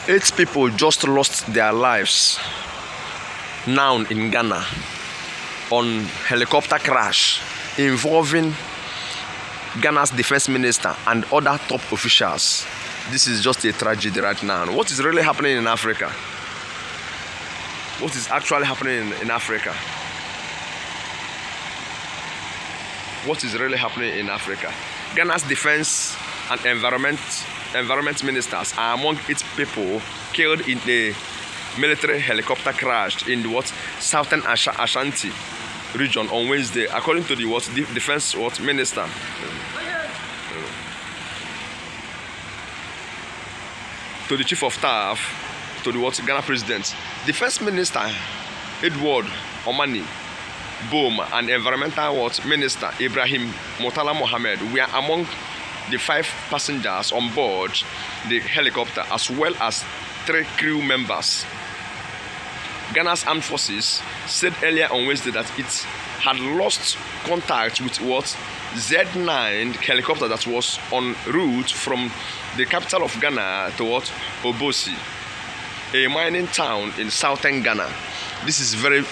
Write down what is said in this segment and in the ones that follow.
8 people just lost their lives now in Ghana on helicopter crash involving Ghana's defense minister and other top officials. This is just a tragedy right now. What is really happening in Africa? What is actually happening in Africa? What is really happening in Africa? Ghana's defense and environment ministers are among 8 people killed in a military helicopter crash in the southern Ashanti region on Wednesday, according to the defense minister. To the chief of staff, to the Ghana president, defense minister Edward Omani Boom and environmental minister Ibrahim Motala Mohammed were among the 5 passengers on board the helicopter, as well as 3 crew members. Ghana's armed forces said earlier on Wednesday that it had lost contact with Z9 helicopter that was en route from the capital of Ghana to Obosi, a mining town in southern Ghana. This is very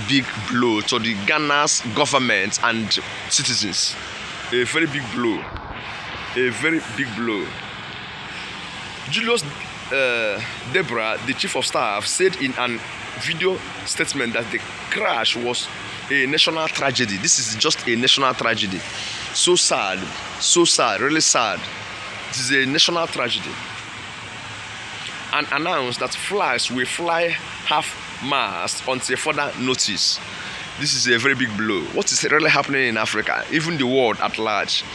big blow to the Ghana's government and citizens. A very big blow. A very big blow. Julius Debra, the chief of staff, said in an video statement that the crash was a national tragedy. This is just a national tragedy. So sad, really sad. It is a national tragedy. And announced that flights will fly half-mast until further notice. This is a very big blow. What is really happening in Africa, even the world at large?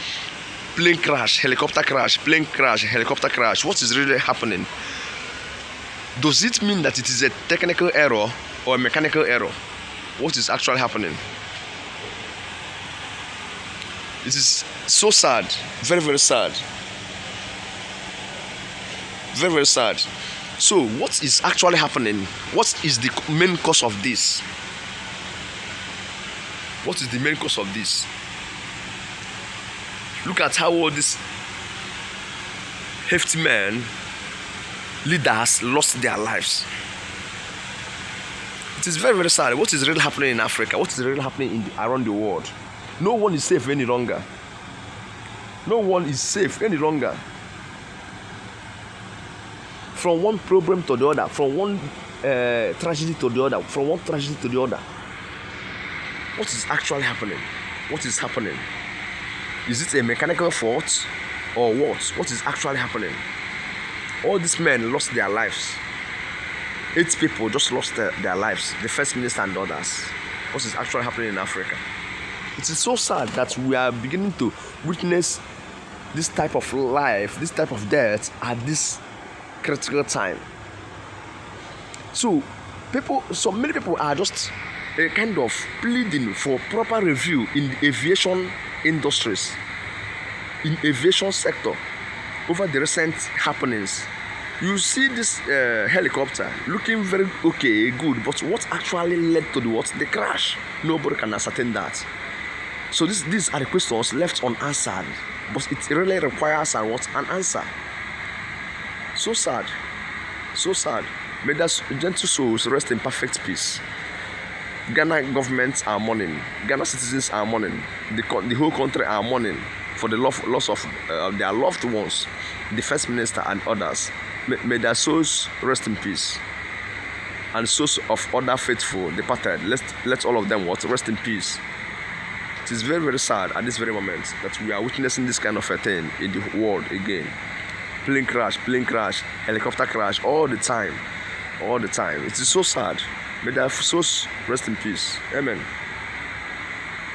Plane crash, helicopter crash, plane crash, helicopter crash. What is really happening? Does it mean that it is a technical error or a mechanical error? What is actually happening? It is so sad, very, very sad. Very, very sad. So, what is actually happening? What is the main cause of this? What is the main cause of this? Look at how all these hefty men, leaders, lost their lives. It is very, very sad. What is really happening in Africa? What is really happening around the world? No one is safe any longer. No one is safe any longer. From one problem to the other, from one tragedy to the other, from one tragedy to the other. What is actually happening? What is happening? Is it a mechanical fault or what? What is actually happening? All these men lost their lives. 8 people just lost their lives. The first minister and others. What is actually happening in Africa? It is so sad that we are beginning to witness this type of life, this type of death at this critical time. So many people are just a kind of pleading for proper review in the aviation industries, in aviation sector, over the recent happenings. You see this helicopter looking very okay, good, but what actually led to the crash? Nobody can ascertain that. So these are the questions left unanswered, but it really requires an answer. So sad, so sad. May their gentle souls rest in perfect peace. Ghana governments are mourning. Ghana citizens are mourning. The whole country are mourning for the loss of their loved ones, the first minister and others. May their souls rest in peace. And souls of other faithful departed, let all of them rest in peace. It is very, very sad at this very moment that we are witnessing this kind of a thing in the world again. Plane crash, helicopter crash, all the time. All the time. It is so sad. May their souls rest in peace. Amen.